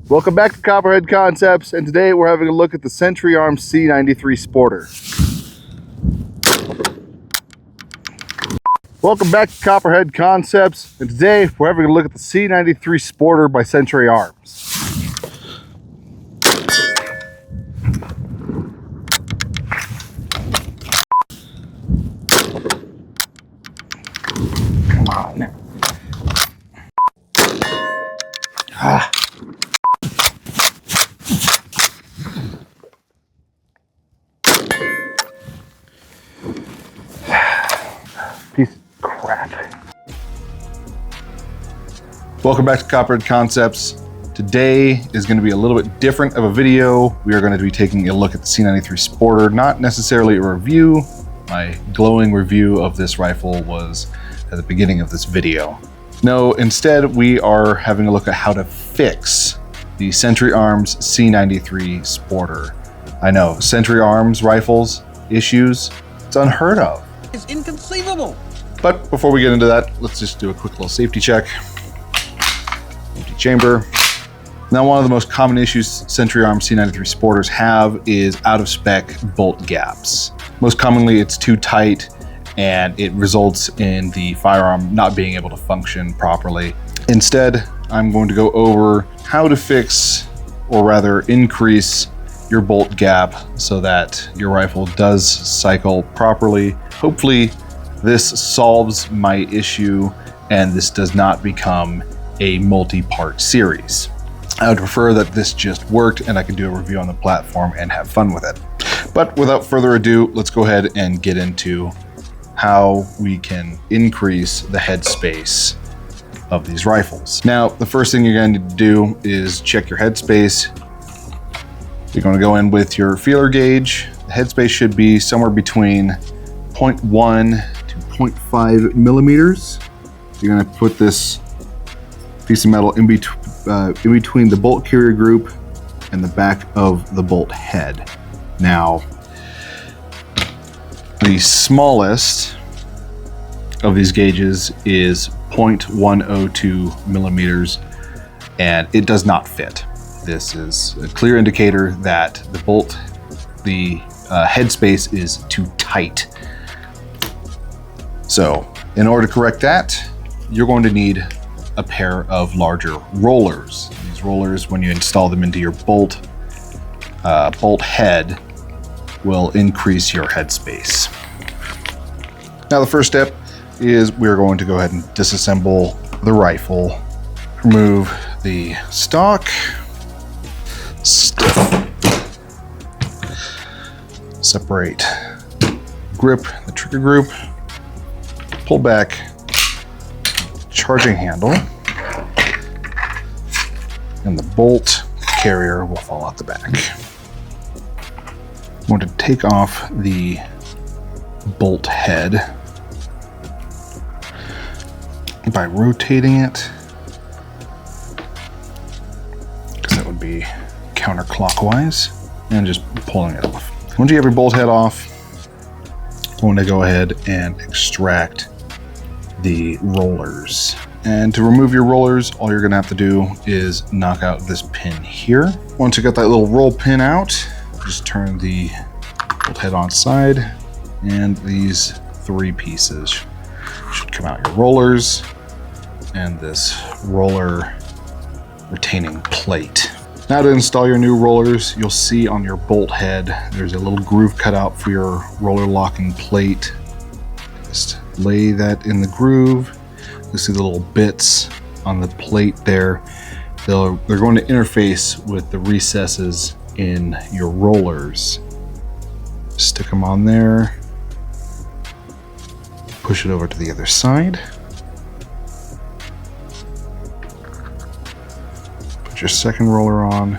Welcome back to Copperhead Concepts, and today we're having a look at the Century Arms C93 Sporter. Welcome back to Copperhead Concepts, and today we're having a look at the C93 Sporter by Century Arms. Come on. Piece of crap. Welcome back to Copperhead Concepts. Today is going to be a little bit different of a video. We are going to be taking a look at the C93 Sporter, not necessarily a review. My glowing review of this rifle was at the beginning of this video. No, instead we are having a look at how to fix the Century Arms C93 Sporter. I know, Century Arms rifles issues, it's unheard of. It's inconceivable. But before we get into that, let's just do a quick little safety check. Empty chamber. Now, one of the most common issues Century Arms C93 Sporters have is out of spec bolt gaps. Most commonly, it's too tight and it results in the firearm not being able to function properly. Instead, I'm going to go over how to fix, or rather increase, your bolt gap so that your rifle does cycle properly. Hopefully, this solves my issue and this does not become a multi-part series. I would prefer that this just worked and I could do a review on the platform and have fun with it. But without further ado, let's go ahead and get into how we can increase the headspace of these rifles. Now, the first thing you're going to do is check your headspace. You're going to go in with your feeler gauge. The headspace should be somewhere between 0.1 to 0.5 millimeters. You're going to put this piece of metal in between the bolt carrier group and the back of the bolt head. Now, the smallest of these gauges is 0.102 millimeters, and it does not fit. This is a clear indicator that the headspace is too tight. So, in order to correct that, you're going to need a pair of larger rollers. These rollers, when you install them into your bolt head, will increase your headspace. Now, the first step is we're going to go ahead and disassemble the rifle, remove the stock, separate grip, the trigger group, pull back charging handle, and the bolt carrier will fall out the back. I'm going to take off the bolt head by rotating it, because that would be counterclockwise, and just pulling it off. Once you have your bolt head off, I'm going to go ahead and extract the rollers. And to remove your rollers, all you're going to have to do is knock out this pin here. Once you got that little roll pin out, just turn the bolt head on side, and these three pieces should come out. Your rollers and this roller retaining plate. Now, to install your new rollers, you'll see on your bolt head there's a little groove cut out for your roller locking plate. Just lay that in the groove. You'll see the little bits on the plate there. They're going to interface with the recesses in your rollers. Stick them on there. Push it over to the other side. Put your second roller on.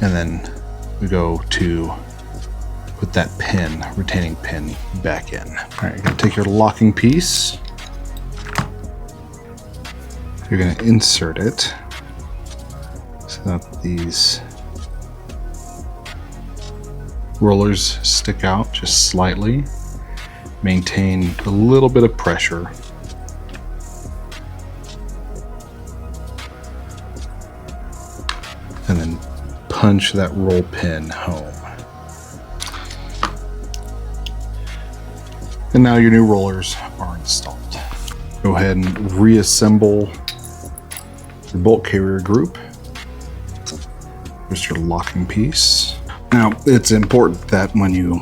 And then we go to put that pin, retaining pin, back in. All right, you're gonna take your locking piece. You're gonna insert it so that these rollers stick out just slightly. Maintain a little bit of pressure. punch that roll pin home. And now your new rollers are installed. Go ahead and reassemble your bolt carrier group. Here's your locking piece. Now, it's important that when you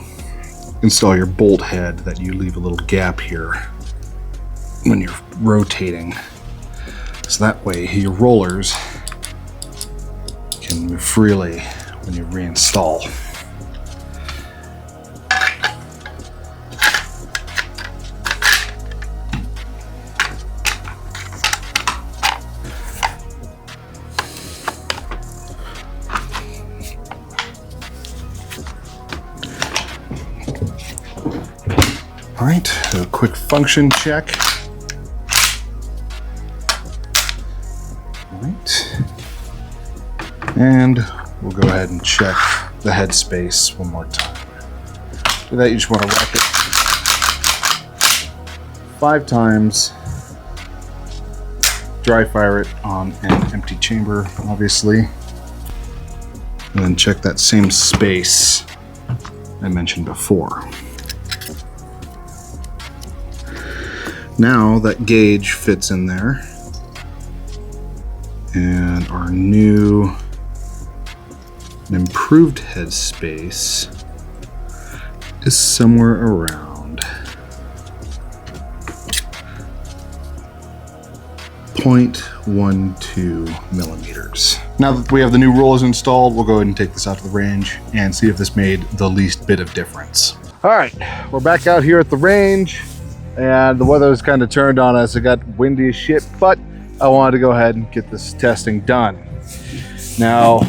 install your bolt head that you leave a little gap here when you're rotating. So that way your rollers can move freely when you reinstall. All right, a quick function check. All right. And we'll go ahead and check the headspace one more time. For that, you just want to rack it 5 times. Dry fire it on an empty chamber, obviously. And then check that same space I mentioned before. Now that gauge fits in there, and our new and improved headspace is somewhere around 0.12 millimeters. Now that we have the new rollers installed, we'll go ahead and take this out to the range and see if this made the least bit of difference. All right, we're back out here at the range. And the weather's kind of turned on us. It got windy as shit, but I wanted to go ahead and get this testing done. Now,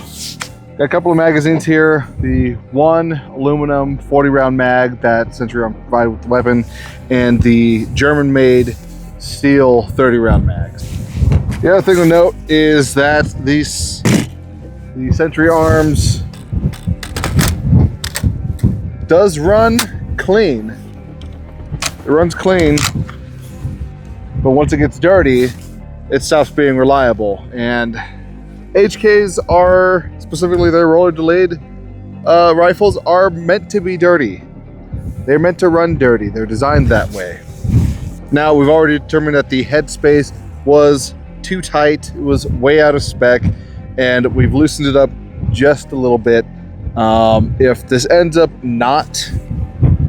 got a couple of magazines here. The one aluminum 40 round mag that Century Arms provided with the weapon, and the German-made steel 30 round mags. The other thing to note is that the Century Arms does run clean. It runs clean, but once it gets dirty, it stops being reliable. And HKs are, specifically their roller delayed rifles, are meant to be dirty. They're meant to run dirty. They're designed that way. Now, we've already determined that the headspace was too tight. It was way out of spec, and we've loosened it up just a little bit. If this ends up not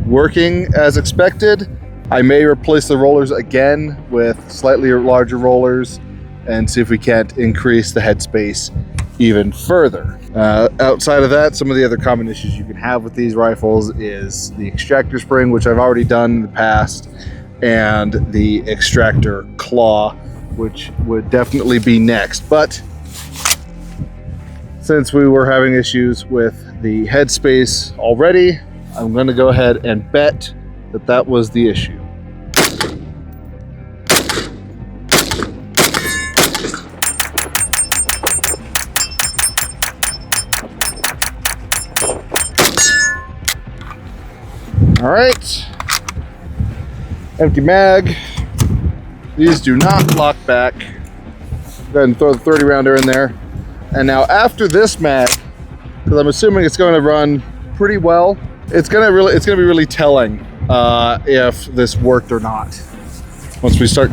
working as expected, I may replace the rollers again with slightly larger rollers and see if we can't increase the headspace even further. Outside of that, some of the other common issues you can have with these rifles is the extractor spring, which I've already done in the past, and the extractor claw, which would definitely be next. But since we were having issues with the headspace already, I'm going to go ahead and bet that that was the issue. All right, empty mag. These do not lock back. Go ahead and throw the 30 rounder in there. And now after this mag, because I'm assuming it's going to run pretty well, it's going to be really telling if this worked or not. Once we start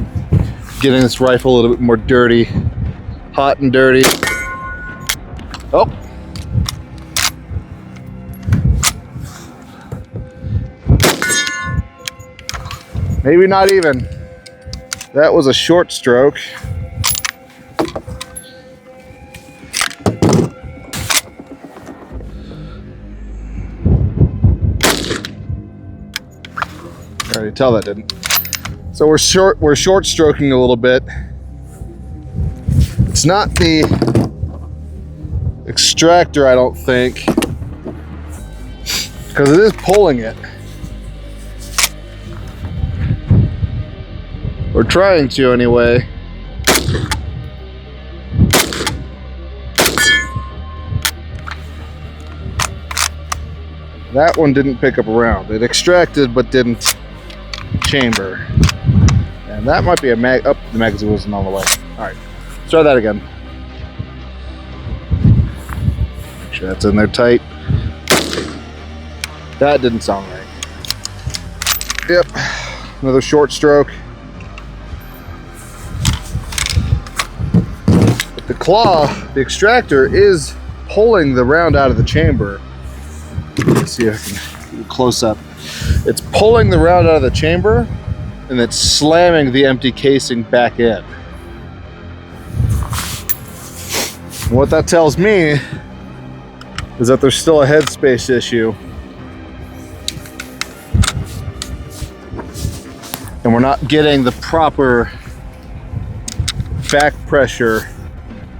getting this rifle a little bit more dirty, hot and dirty. Oh. Maybe not even. That was a short stroke. I already tell that didn't. So we're short stroking a little bit. It's not the extractor, I don't think, because it is pulling it. We're trying to anyway. That one didn't pick up a round. It extracted but didn't chamber. And that might be a mag. Oh, the magazine wasn't on the way. All right, let's try that again. Make sure that's in there tight. That didn't sound right. Yep, another short stroke. But the claw, the extractor, is pulling the round out of the chamber. Let's see if I can do a close up. It's pulling the round out of the chamber and it's slamming the empty casing back in. What that tells me is that there's still a headspace issue. And we're not getting the proper back pressure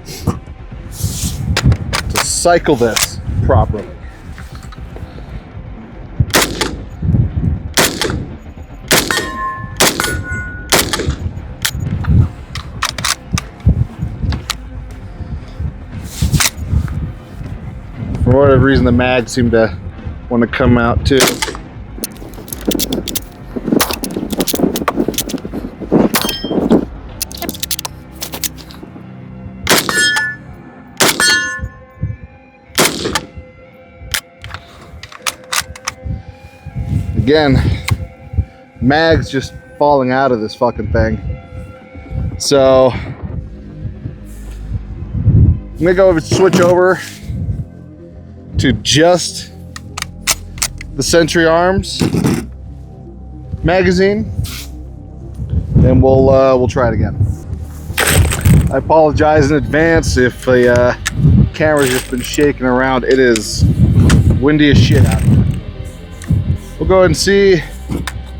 to cycle this properly. For whatever reason, the mags seem to want to come out too. Again, mags just falling out of this fucking thing. So I'm gonna go switch over to just the Century Arms magazine, and we'll try it again. I apologize in advance if the camera's just been shaking around. It is windy as shit out here. We'll go ahead and see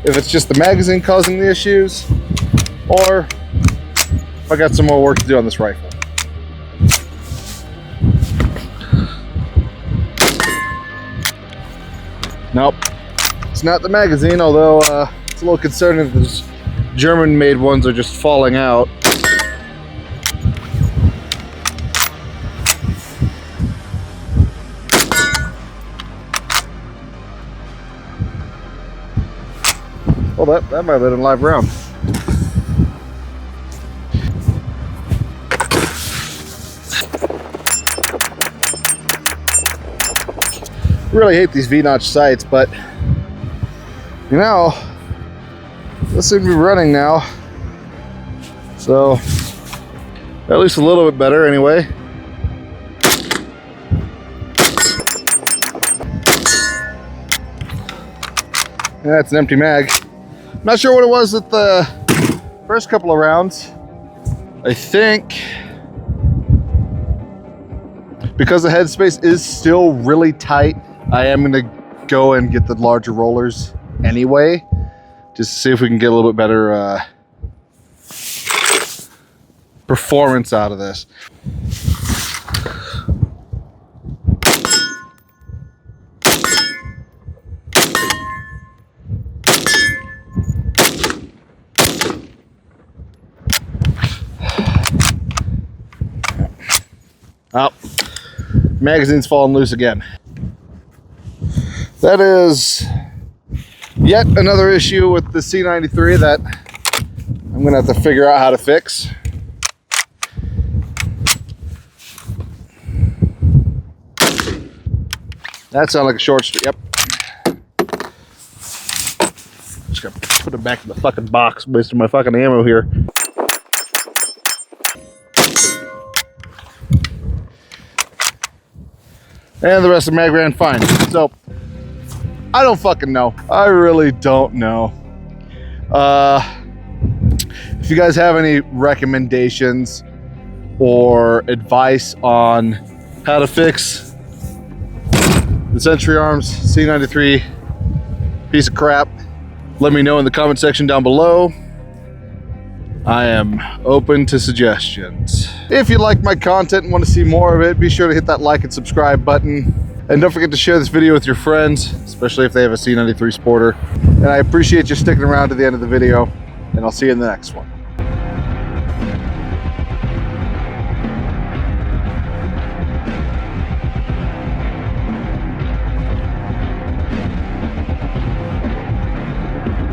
if it's just the magazine causing the issues, or if I got some more work to do on this rifle. Nope, it's not the magazine, although it's a little concerning that those German-made ones are just falling out. Well, that might have been a live round. Really hate these V-notch sights, but you know, this seems to be running now, so at least a little bit better anyway. Yeah, it's an empty mag. I'm not sure what it was with the first couple of rounds. I think because the headspace is still really tight, I am gonna go and get the larger rollers anyway, just to see if we can get a little bit better performance out of this. Oh, magazine's falling loose again. That is yet another issue with the C93 that I'm gonna have to figure out how to fix. That sounded like a short straight. Yep. Just gotta put it back in the fucking box, wasting my fucking ammo here. And the rest of the mag ran fine. So I don't fucking know. I really don't know. If you guys have any recommendations or advice on how to fix the Century Arms C93 piece of crap, let me know in the comment section down below. I am open to suggestions. If you like my content and want to see more of it, be sure to hit that like and subscribe button. And don't forget to share this video with your friends, especially if they have a C93 Sporter. And I appreciate you sticking around to the end of the video, and I'll see you in the next one.